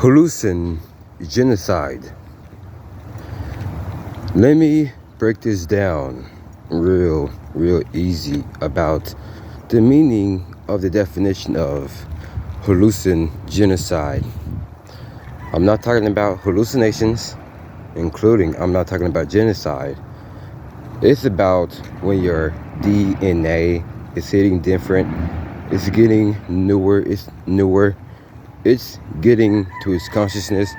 Genocide. Let me break this down real easy about the meaning of the definition of genocide. I'm not talking about hallucinations, including I'm not talking about genocide. It's about when your DNA is hitting different, it's getting newer, it's getting to its consciousness,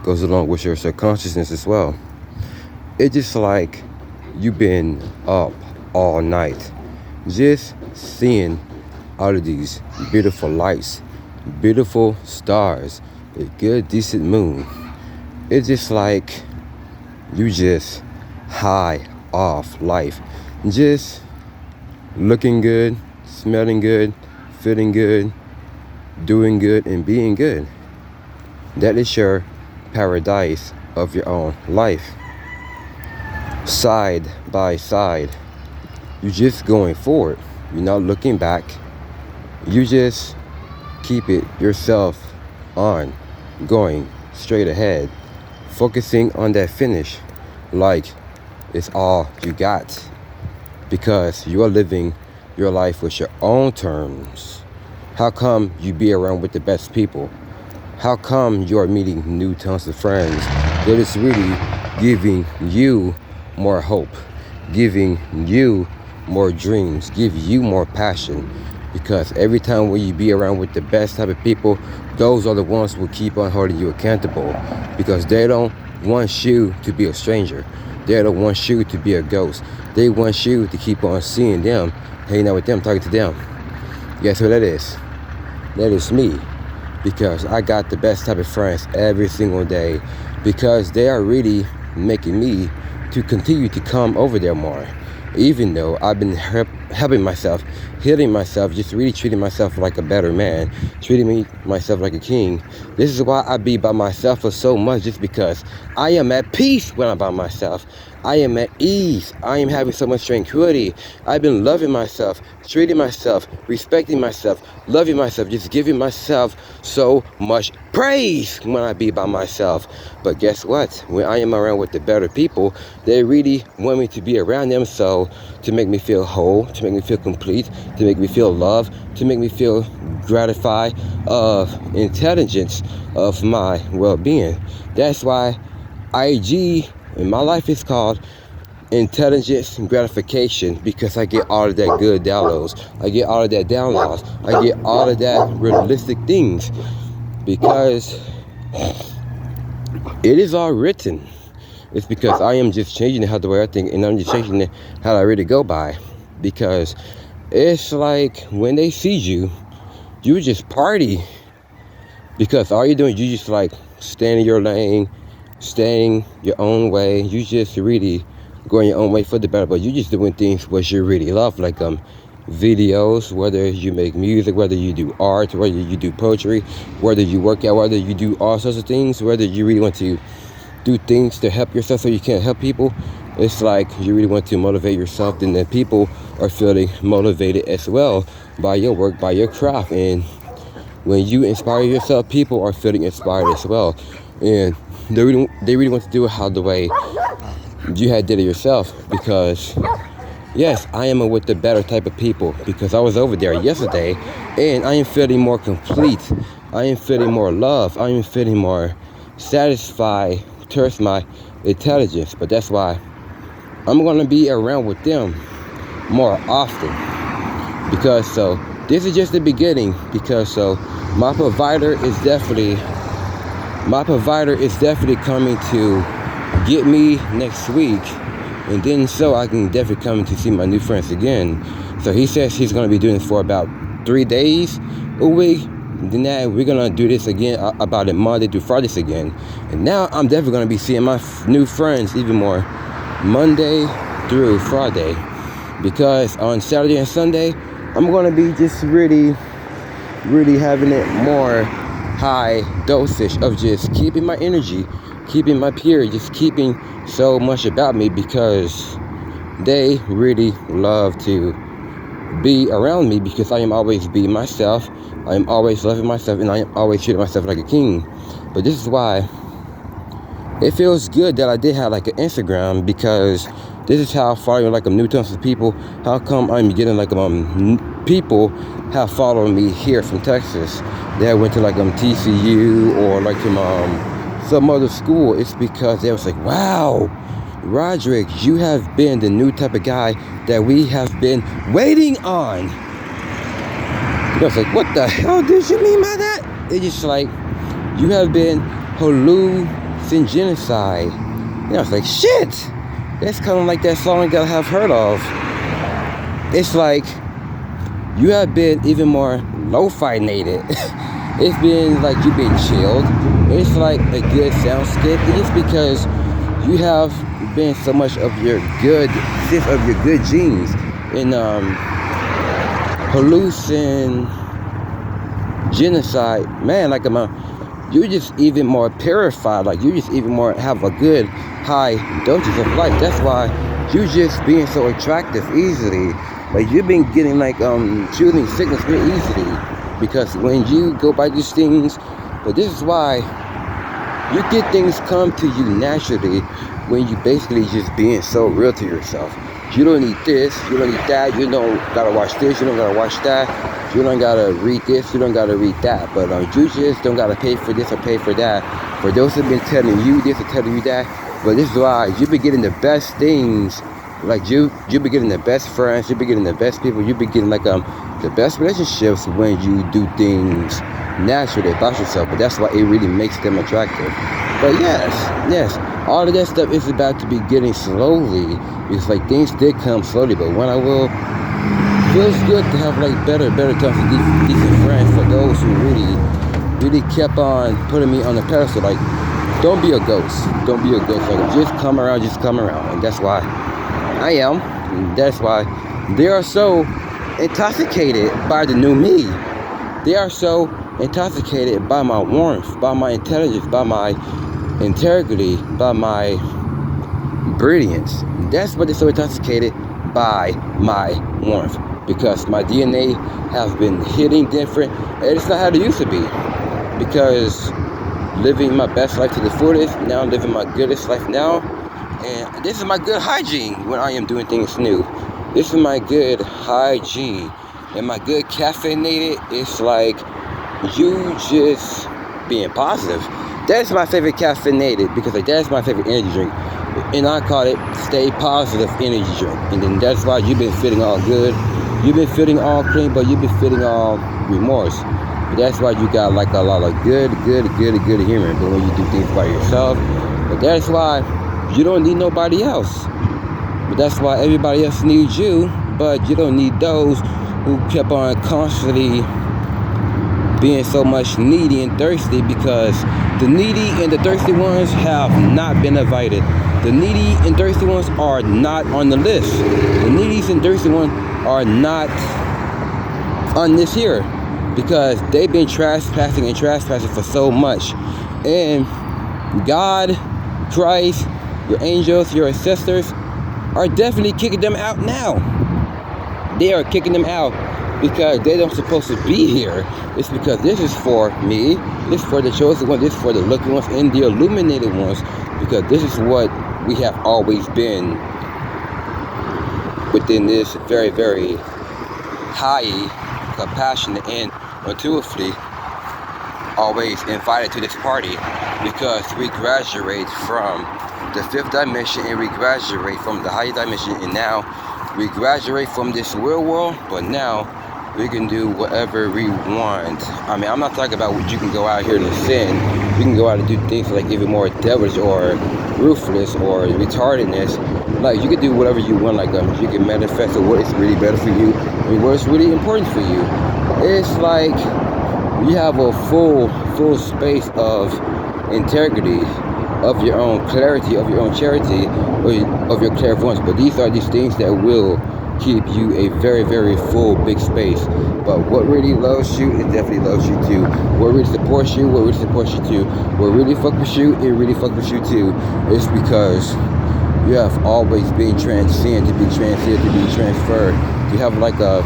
goes along with your subconsciousness as well. It's just like you've been up all night, just seeing all of these beautiful lights, beautiful stars, a good decent moon. It's just like you just high off life, just looking good, smelling good, feeling good, doing good, and being good. That is your paradise of your own life. Side by side, you're just going forward. You're not looking back. You just keep it yourself on, going straight ahead, focusing on that finish like it's all you got, because you are living your life with your own terms. How come you be around with the best people? How come you are meeting new tons of friends that is really giving you more hope, giving you more dreams, give you more passion? Because every time when you be around with the best type of people, those are the ones who will keep on holding you accountable, because they don't want you to be a stranger. They don't want you to be a ghost. They want you to keep on seeing them, hanging out with them, talking to them. Guess who that is? That is me, because I got the best type of friends every single day, because they are really making me to continue to come over there more. Even though I've been helping myself, healing myself, just really treating myself like a better man, treating myself like a king. This is why I be by myself for so much, just because I am at peace when I'm by myself. I am at ease. I am having so much tranquility. I've been loving myself, treating myself, respecting myself, loving myself, just giving myself so much praise when I be by myself. But guess what? When I am around with the better people, they really want me to be around them, so to make me feel whole, to make me feel complete, to make me feel loved, to make me feel gratified of intelligence of my well-being. That's why IG in my life is called intelligence and gratification, because I get all of that good downloads. I get all of that downloads. I get all of that realistic things, because it is all written. It's because I am just changing how the way I think, and I'm just changing it how I really go by. Because it's like when they see you, you just party. Because all you're doing, you just like staying in your lane, staying your own way. You just really going your own way for the better, but you just doing things what you really love, like videos, whether you make music, whether you do art, whether you do poetry, whether you work out, whether you do all sorts of things, whether you really want to do things to help yourself so you can't help people. It's like you really want to motivate yourself, and then people are feeling motivated as well by your work, by your craft. And when you inspire yourself, people are feeling inspired as well, and they really want to do it how the way you had did it yourself. Because yes, I am with the better type of people, because I was over there yesterday and I am feeling more complete. I am feeling more love. I am feeling more satisfied towards my intelligence. But that's why I'm going to be around with them more often, because so this is just the beginning. Because so my provider is definitely coming to get me next week, and then so I can definitely come to see my new friends again. So he says he's going to be doing this for about 3 days a week. Then that we're going to do this again about it Monday through Fridays again. And now I'm definitely going to be seeing my new friends even more Monday through Friday, because on Saturday and Sunday I'm going to be just really having it more high dosage of just keeping my energy, keeping my pure, just keeping so much about me, because they really love to be around me, because I am always being myself. I am always loving myself, and I am always treating myself like a king. But this is why it feels good that I did have like an Instagram, because this is how far like new tons of people. How come I'm getting like people have followed me here from Texas that went to like TCU or like some other school? It's because they was like, wow, Roderick, you have been the new type of guy that we have been waiting on. I was like, what the hell did you mean by that? They just like, you have been hallucinøgens. And I was like, shit, that's kind of like that song that I have heard of. It's like, you have been even more lo-fi-nated. It's been like you've been chilled. It's like a good soundscape. It's because you have been so much of your good genes in hallucinøgens, man, like you're just even more purified, like you just even more have a good high dosage of life. That's why you just being so attractive easily. Like you've been getting like choosing sickness very easily, because when you go by these things, but this is why you get things come to you naturally when you basically just being so real to yourself. You don't need this, you don't need that, you don't gotta watch this, you don't gotta watch that, you don't gotta read this, you don't gotta read that, but you just don't gotta pay for this or pay for that. For those who've been telling you this or telling you that, but this is why you be getting the best things. Like you be getting the best friends, you be getting the best people, you be getting like the best relationships when you do things naturally about yourself. But that's why it really makes them attractive. But yes, all of that stuff is about to be getting slowly. It's like things did come slowly, but when I will, feels good to have like better times with decent friends. For those who really kept on putting me on the pedestal, like don't be a ghost, like just come around, and that's why I am. And that's why they are so intoxicated by the new me. They are so intoxicated by my warmth, by my intelligence, by my integrity, by my brilliance. That's what they're so intoxicated by, my warmth, because my DNA has been hitting different, and it's not how it used to be. Because living my best life to the fullest, now I'm living my goodest life now, and this is my good hygiene when I am doing things new. This is my good hygiene, and my good caffeinated. It's like you just being positive. That's my favorite caffeinated, because like that's my favorite energy drink, and I call it Stay Positive Energy Drink. And then that's why you've been feeling all good, you've been feeling all clean, but you've been feeling all remorse. But that's why you got like a lot of good humor. But when you do things by yourself, but that's why you don't need nobody else. But that's why everybody else needs you, but you don't need those who kept on constantly being so much needy and thirsty, because the needy and the thirsty ones have not been invited. The needy and thirsty ones are not on the list. The needy and thirsty ones are not on this here, because they've been trespassing for so much. And God, Christ, your angels, your ancestors are definitely kicking them out now. They are kicking them out because they don't supposed to be here. It's because this is for me, this is for the chosen ones, this is for the lucky ones and the illuminated ones, because this is what we have always been within this very, very high, compassionate, and intuitively always invited to this party, because we graduate from the fifth dimension and we graduate from the higher dimension, and now we graduate from this real world, but now we can do whatever we want. I mean, I'm not talking about what you can go out here and sin. You can go out and do things like even more devilish or ruthless or retardedness. Like you can do whatever you want. Like you can manifest what is really better for you and what is really important for you. It's like you have a full space of integrity, of your own clarity, of your own charity, of your clairvoyance. But these are these things that will keep you a very, very full, big space. But what really loves you, it definitely loves you too. What really supports you, what really supports you too. What really fuck with you, it really fuck with you too. It's because you have always been transcended, to be transferred. You have like a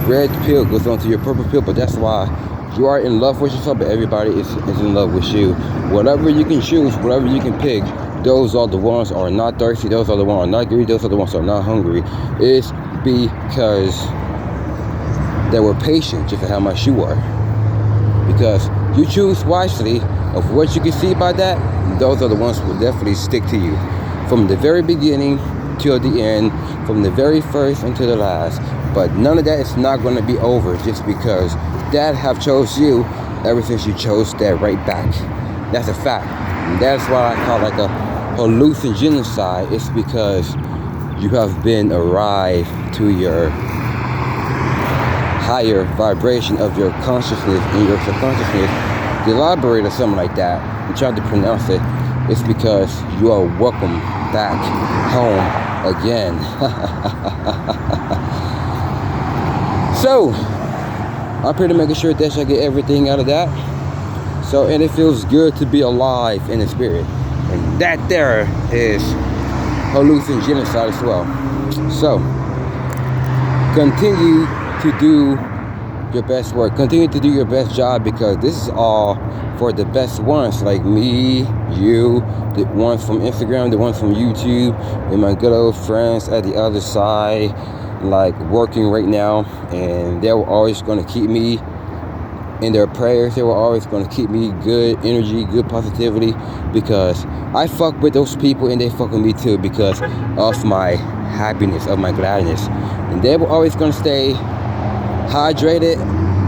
red pill goes onto your purple pill, but that's why You are in love with yourself, but everybody is in love with you. Whatever you can choose, whatever you can pick, those are the ones who are not thirsty, those are the ones who are not greedy, those are the ones who are not hungry. It's because they were patient just for how much you are. Because you choose wisely of what you can see by that, those are the ones who will definitely stick to you. From the very beginning till the end, from the very first until the last. But none of that is not going to be over just because that have chose you ever since you chose that right back. That's a fact. And that's why I call it like a hallucinogenic. It's because you have been arrived to your higher vibration of your consciousness and your subconsciousness. To elaborate or something like that, I'm trying to pronounce it. It's because you are welcome back home again. So, I'm pretty making sure that I get everything out of that. So, and it feels good to be alive in the spirit. And that there is hallucinogenic as well. So, continue to do your best work. Continue to do your best job because this is all for the best ones like me, you, the ones from Instagram, the ones from YouTube, and my good old friends at the other side, like working right now. And they were always going to keep me in their prayers. They were always going to keep me good energy, good positivity, because I fuck with those people and they fuck with me too because of my happiness, of my gladness. And they were always going to stay hydrated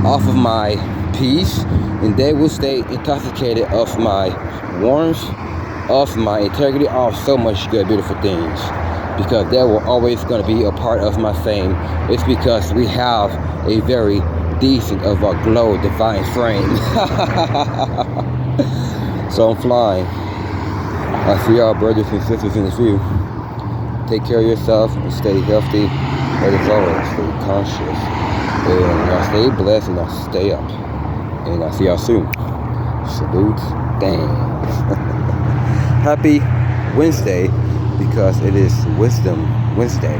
off of my peace, and they will stay intoxicated of my warmth, of my integrity, of so much good, beautiful things, because they were always going to be a part of my fame. It's because we have a very decent of a glow divine frame. So I'm flying. I see y'all brothers and sisters in the view. Take care of yourself and stay healthy, but as always, stay conscious. And y'all stay blessed and y'all stay up. And I'll see y'all soon. Salute. Thanks. Happy Wednesday because it is Wisdom Wednesday.